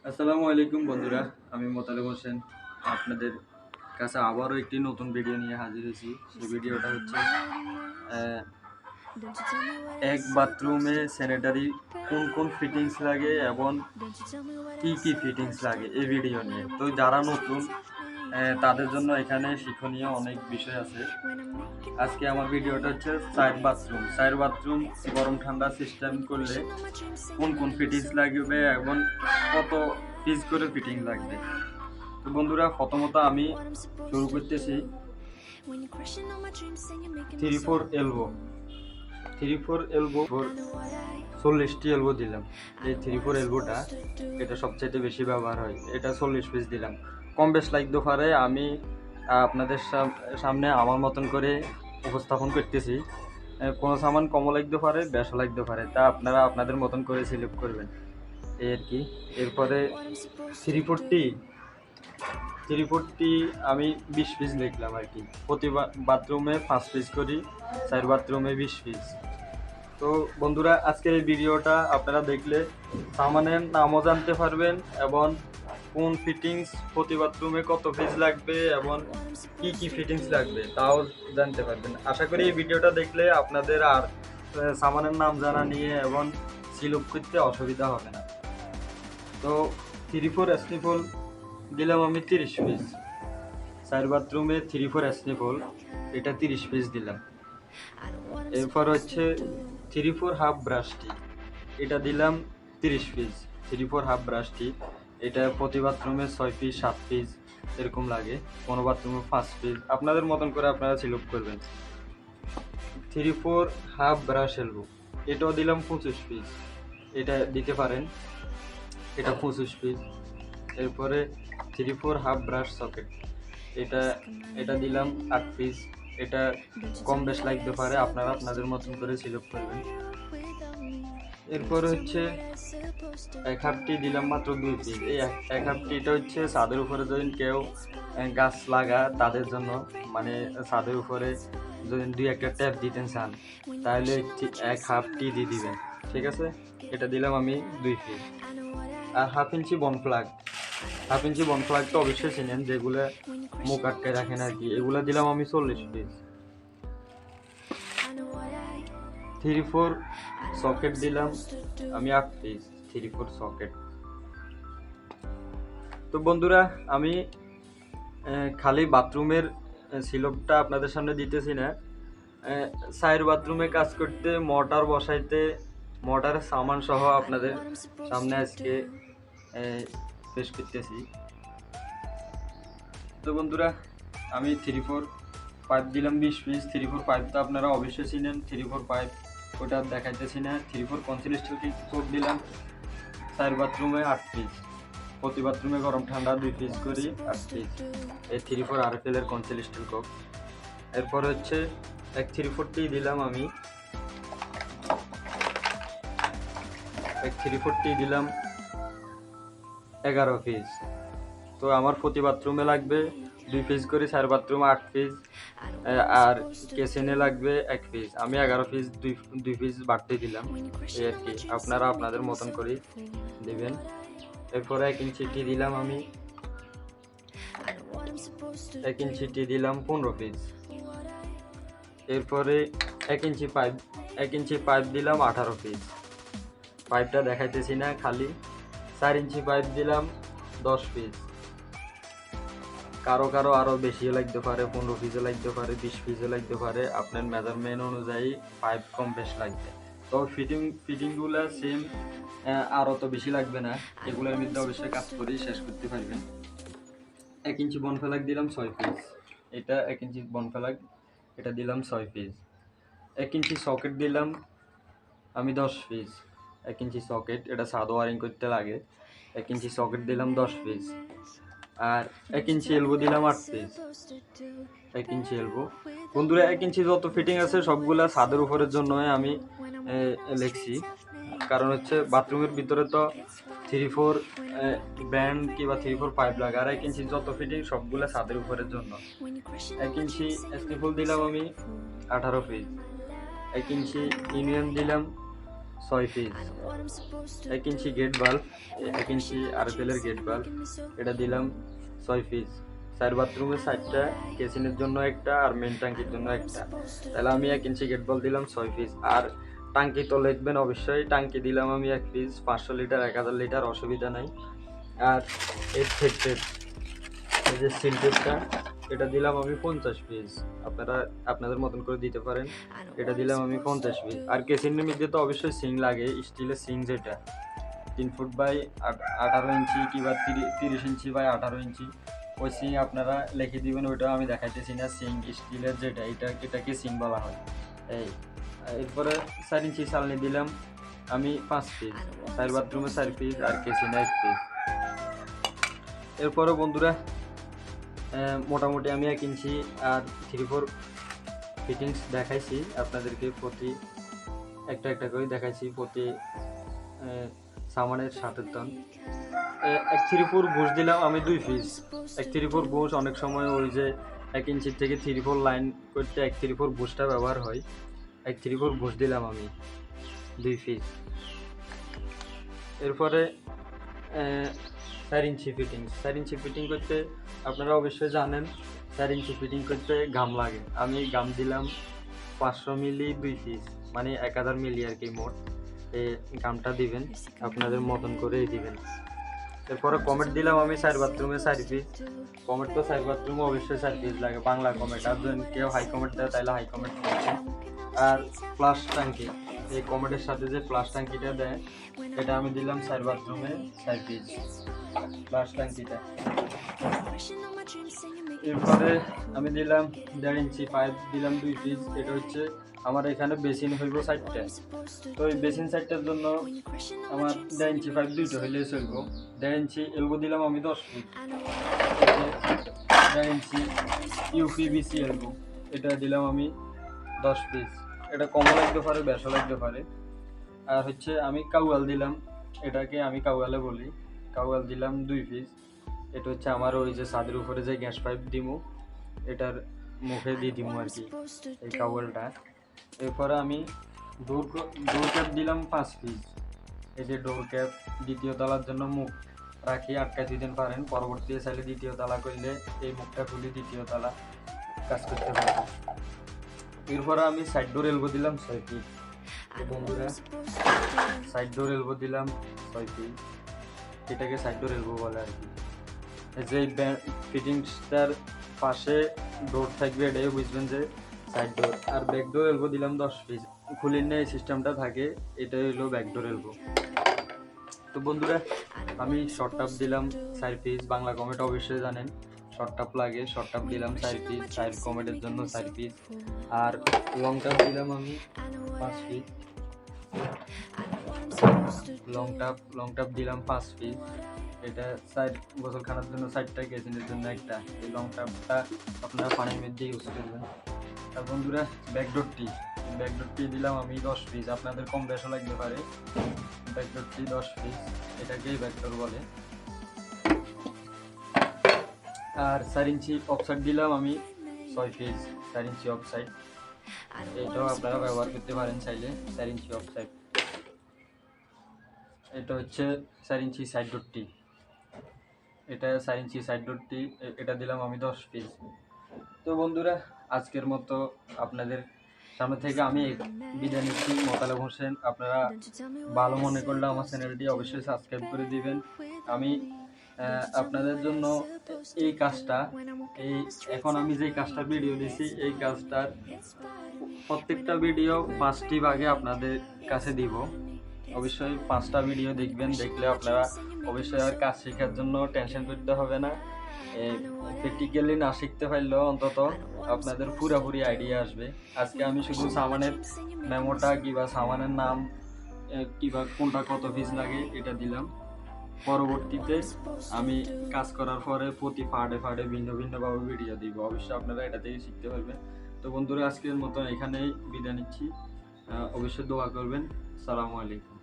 আসসালামু আলাইকুম বন্ধুরা, আমি মোতালেব হোসেন আপনাদের কাছে আবারও একটি নতুন ভিডিও নিয়ে হাজির হয়েছি। সেই ভিডিওটা হচ্ছে এক বাথরুমে স্যানিটারি কোন কোন ফিটিংস লাগে এবং কি কি ফিটিংস লাগে এই ভিডিও নিয়ে। তো যারা নতুন তাদের জন্য এখানে শিক্ষণীয় অনেক বিষয় আছে। আজকে আমার ভিডিওটা হচ্ছে সাইড বাথরুম গরম ঠান্ডা সিস্টেম করলে কোন কোন ফিটিংস লাগবে এবং কত পিস করে ফিটিং লাগবে। তো বন্ধুরা, প্রথমত আমি শুরু করতেছি। 3/4 এলবো 40টি এলবো দিলাম। এই 3/4 এলবোটা এটা সবচাইতে বেশি ব্যবহার হয়। এটা 40 পিস দিলাম। কম বেশ লাগতে পারে, আমি আপনাদের সামনে আমার মতন করে উপস্থাপন করতেছি। কোনো সামান কমও লাগতে পারে, বেশও লাগতে পারে, তা আপনারা আপনাদের মতন করে সিলেক্ট করবেন, এই আর কি। এরপরে 3/4 আমি 20 পিস লিখলাম আর কি। প্রতি বাথরুমে 5 পিস করি, 4 বাথরুমে 20 পিস। তো বন্ধুরা, আজকের এই ভিডিওটা আপনারা দেখলে সামানের নামও জানতে পারবেন এবং কোন ফিটিংস প্রতি বাথরুমে কত পিস লাগবে এবং কি কি ফিটিংস লাগবে তাও জানতে পারবেন। আশা করি এই ভিডিওটা দেখলে আপনাদের আর সামানের নাম জানা নিয়ে এবং সিলেক্ট করতে অসুবিধা হবে না। তো 3/4 স্নিফল দিলাম আমি 30 পিস। 4 বাথরুমে 3/4 স্নিফল এটা 30 পিস দিলাম। এরপর হচ্ছে 3/4 হাফ ব্রাশটি, এটা দিলাম 30 পিস। 3/4 হাফ ব্রাশটি এটা প্রতি বাথরুমে 6 পিস 7 পিস এরকম লাগে, কোনো বাথরুমে 5 পিস, আপনাদের মতন করে আপনারা সিলেক্ট করবেন। 3/4 হাফ ব্রাশ এলবো এটাও দিলাম 25 পিস, এটা দিতে পারেন, এটা 25 পিস। এরপরে 3/4 হাফ ব্রাশ সকেট এটা এটা দিলাম 8 পিস, এটা কম বেশ লাগতে পারে, আপনারা আপনাদের মতন করে সিলেক্ট করবেন। এরপর হচ্ছে 1/2টি দিলাম মাত্র 2 পিস। এই 1/2টিটা হচ্ছে ছাদের উপরে যদি কেউ গাছ লাগা তাদের জন্য, মানে ছাদের উপরে যদি 2-1টা ট্যাপ দিতেন চান তাহলে 1/2টি দিয়ে দিবেন, ঠিক আছে। এটা দিলাম আমি 2 পিস। আর 1/2 ইঞ্চি বন ফ্লাগ তো অবশ্যই চিনেন, যেগুলো মুখ আটকে রাখেন আর কি, এগুলো দিলাম আমি 40 পিস। 3/4 সকেট দিলাম আমি 8 পিস। 3/4 সকেট। তো বন্ধুরা, আমি খালি বাথরুমের সিলকটা আপনাদের সামনে দিতেছি না, 4 বাথরুমে কাজ করতে মোটর বসাইতে মোটরের সামান সহ আপনাদের সামনে আজকে পেশ করতেছি। তো বন্ধুরা, আমি 3/4 পাইপ দিলাম 20 পিস। 3/4 পাইপ তো আপনারা অবশ্যই চিনেন, 3/4 পাইপ ওটা দেখাইতেছি না। 3/4 কনসিল স্টিল কোপ দিলাম 4 বাথরুমে 8 পিস। প্রতি বাথরুমে গরম ঠান্ডা 2 পিস করি 8 পিস। এই 3/4 RFL এর কনসিল স্টিল কোপ। এরপর হচ্ছে 3/4টি দিলাম আমি 11 পিস। তো আমার প্রতি বাথরুমে লাগবে 2 পিস করে, 4 বাথরুমে 8 পিস, আর কিচেনে লাগবে 1 পিস। আমি 11 পিস 2 পিস বাড়তে দিলাম, এই আর কি, আপনারা আপনাদের মতন করে দেবেন। এরপরে 1 ইঞ্চিটি দিলাম আমি 15 পিস। এরপরে 1 ইঞ্চি পাইপ দিলাম 18 পিস। পাইপটা দেখাইতেছি না, খালি 4 ইঞ্চি পাইপ দিলাম 10 পিস। কারো আরও বেশিও লাগতে পারে, 15 পিসও লাগতে পারে, 20 পিসও লাগতে পারে, আপনার মেজারমেন্ট অনুযায়ী পাইপ কম বেশ লাগবে। তো ফিটিংগুলো সেম, আরও তো বেশি লাগবে না, এগুলোর মধ্যে অবশ্যই কাজ করেই শেষ করতে পারবেন। 1 ইঞ্চি বনফেলাক দিলাম 6 পিস। এটা 1 ইঞ্চি বনফেলাক, এটা দিলাম 6 পিস। 1 ইঞ্চি সকেট দিলাম আমি 10 পিস। 1 ইঞ্চি সকেট, এটা সাদা ওয়ারিং করতে লাগে। 1 ইঞ্চি সকেট দিলাম 10 পিস। আর 1 ইঞ্চি এলবো দিলাম 8 পিস। 1 ইঞ্চি এলবো বন্ধুরা, 1 ইঞ্চি যত ফিটিং আছে সবগুলা ছাদের উপরের জন্য আমি লিখছি, কারণ হচ্ছে বাথরুমের ভিতরে তো 3/4 ব্যান্ড কিংবা 3/4 পাইপ লাগে, আর 1 ইঞ্চি যত ফিটিং সবগুলা ছাদের উপরের জন্য। 1 ইঞ্চি স্টিফল দিলাম আমি 18 পিস। 1 ইঞ্চি ইউনিয়ন দিলাম 6 পিস। 1 ইঞ্চি গেট বাল্ব, 1 ইঞ্চি RPL এর গেট বাল্ব, এটা দিলাম 6 পিস। 4 বাথরুমে 4টা, কিচেনের জন্য একটা আর মেন ট্যাঙ্কির জন্য একটা। তাহলে আমি 1 ইঞ্চি গেট বাল্ব দিলাম 6 পিস। আর টাঙ্কি তো লিখবেন অবশ্যই, টাঙ্কি দিলাম আমি 1 পিস, 500 লিটার 1000 লিটার, অসুবিধা নাই। আর এই সেট, এই যে সিলটেপটা, এটা দিলাম আমি 50 পিস। আপনারা আপনাদের মতন করে দিতে পারেন। এটা দিলাম আমি 50 পিস। আর কেসিনের মধ্যে তো অবশ্যই সিং লাগে, স্টিলের সিং, যেটা 3 ফুট বাই 18 ইঞ্চি কিংবা 30 ইঞ্চি বাই 18 ইঞ্চি, ওই সিং আপনারা লিখে দিবেন। ওইটা আমি দেখাইতেছি না। সিং স্টিলের যেটা, এটাকে সিং বলা হয়। এরপরে 4 ইঞ্চি চালনি দিলাম আমি 5 পিস, 4 বাথরুমে 4 পিস আর কিচেনে 1 পিস। এরপরে বন্ধুরা মোটামুটি আমি 1 ইঞ্চি আর 3/4 ফিটিংস দেখাইছি আপনাদেরকে, প্রতি একটা করে দেখাইছি, প্রতি সামানের 60 টন। 1/3 বুশ দিলাম আমি 2 পিস। 1/3 বুশ অনেক সময় ওই যে 1 ইঞ্চির থেকে 3/4 লাইন করতে 1/3 বুশটা ব্যবহার হয়। 1/3 বুশ দিলাম আমি 2 পিস। এরপরে 4 ইঞ্চি ফিটিং। 4 ইঞ্চি ফিটিং করতে আপনারা অবশ্যই জানেন 4 ইঞ্চি ফিটিং করতে গাম লাগে। আমি গাম দিলাম 500 মিলি 2 পিস, মানে 1000 মিলি আর কি মোট। এই গামটা দিবেন আপনাদের মতন করেই দিবেন। এরপরে কমেট দিলাম আমি 4 বাথরুমে 4 পিস। কমেট তো 4 বাথরুমে অবশ্যই 4 পিস লাগে, বাংলা কমেট। আর যদি কেউ হাই কমেট দেয় তাহলে হাই কমেট দিচ্ছে। আর প্লাস ট্যাঙ্কি, এই কমেটের সাথে যে প্লাস ট্যাঙ্কিটা দেয়, এটা আমি দিলাম 4 বাথরুমে 4 পিস প্লাস ট্যাঙ্কিটা। এরপরে আমি দিলাম 1.5 ইঞ্চি পাইপ দিলাম 2 পিস। এটা হচ্ছে আমার এখানে বেসিন হইব 4টা, তো এই বেসিন 4টার জন্য আমার 1.5 ইঞ্চি পাইপ 2টা হইলে চলব। 1.5 ইঞ্চি এলবো দিলাম আমি 10 পিস। 1.5 ইঞ্চি ইউপিভিসি এলবো, এটা দিলাম আমি 10 পিস। এটা কমও লাগতে পারে, বেশও লাগতে পারে। আর হচ্ছে আমি কাউয়াল দিলাম, এটাকে আমি কাউয়ালে বলি, কাউয়াল দিলাম 2 পিস। এটা হচ্ছে আমার ওই যে ছাদের উপরে যে গ্যাস পাইপ দিমু, এটার মুখে দিয়ে দিমু আর কি, এই কাউয়ালটা। এরপরে আমি ডোর ক্যাপ দিলাম 5 পিস। এই যে ডোর ক্যাপ, দ্বিতীয় তলার জন্য মুখ রাখি আটকা দিতে পারেন, পরবর্তীতে চাইলে দ্বিতীয় তলা করলে এই মুখটা খুলে দ্বিতীয় তলা কাজ করতে পারবেন। এরপরে আমি সাইড ডোর এলবো দিলাম 6 পিস। বন্ধুরা সাইড ডোর এলবো দিলাম 6 পিস, এটাকে সাইড ডোর এলবো বলে আর কি। যে ফিটিংসটার পাশে ডোর থাকবে, এটাই বুঝবেন যে সাইড ডোর। আর ব্যাক ডোর এলবো দিলাম 10 পিস। খুলির নেই সিস্টেমটা থাকে, এটাই হলো ব্যাক ডোর এলবো। তো বন্ধুরা আমি শর্ট টাপ দিলাম 4 পিস। বাংলা কমেট অবশ্যই জানেন শর্ট টাপ লাগে, শর্ট টাপ দিলাম 4 পিস, সাইড কমেটের জন্য 4 পিস। আর লং টাপ দিলাম আমি 5 পিস। লং টাপ দিলাম 5 পিস। এটা সাইড গোসলখানার জন্য 4টা, কিচেনের জন্য একটা। এই লং টাপটা আপনারা পানির মধ্যে ইউজ করবেন। আর বন্ধুরা ব্যাকডোরটি দিলাম আমি 10 পিস। আপনাদের কম বেশও লাগতে পারে। ব্যাকডোরটি 10 পিস, এটাকেই ব্যাকডোর বলে। আর 4 ইঞ্চি অফসাইড দিলাম আমি 6 পিস। 4 ইঞ্চি অফসাইড, এটাও আপনারা ব্যবহার করতে পারেন চাইলে। 4 ইঞ্চি অফসাইড, এটা হচ্ছে 4 ইঞ্চি সাইড ডোরটি। এটা 4 ইঞ্চি সাইড ডোরটি, এটা দিলাম আমি 10 পিস। তো বন্ধুরা আজকের মতো আপনাদের সামনে থেকে আমি বিদায় নিচ্ছি। মোতালেব হোসেন। আপনারা ভালো মনে করলে আমার চ্যানেলটি অবশ্যই সাবস্ক্রাইব করে দিবেন। আমি আপনাদের জন্য এই কাজটা, এখন আমি যে কাজটা ভিডিও দিছি, এই কাজটার প্রত্যেকটা ভিডিও 5টি ভাগে আপনাদের কাছে দিব। অবশ্যই 5টা ভিডিও দেখবেন, দেখলে আপনারা অবশ্যই আর কাজ শেখার জন্য টেনশন করতে হবে না। প্র্যাকটিক্যালি না শিখতে পারলেও অন্তত আপনাদের পুরোপুরি আইডিয়া আসবে। আজকে আমি শুধু সামানের মেমোটা কিংবা সামানের নাম কিংবা কোনটা কত পিস লাগে এটা দিলাম। পরবর্তীতে আমি কাজ করার পরে প্রতি ফাড়ে ভিন্নভাবে ভিডিও দিব। অবশ্যই আপনারা এটা থেকে শিখতে পারবেন। তো বন্ধুরা আজকের মতো এখানেই বিদায় নিচ্ছি। অবশ্যই দোয়া করবেন। আসসালামু আলাইকুম।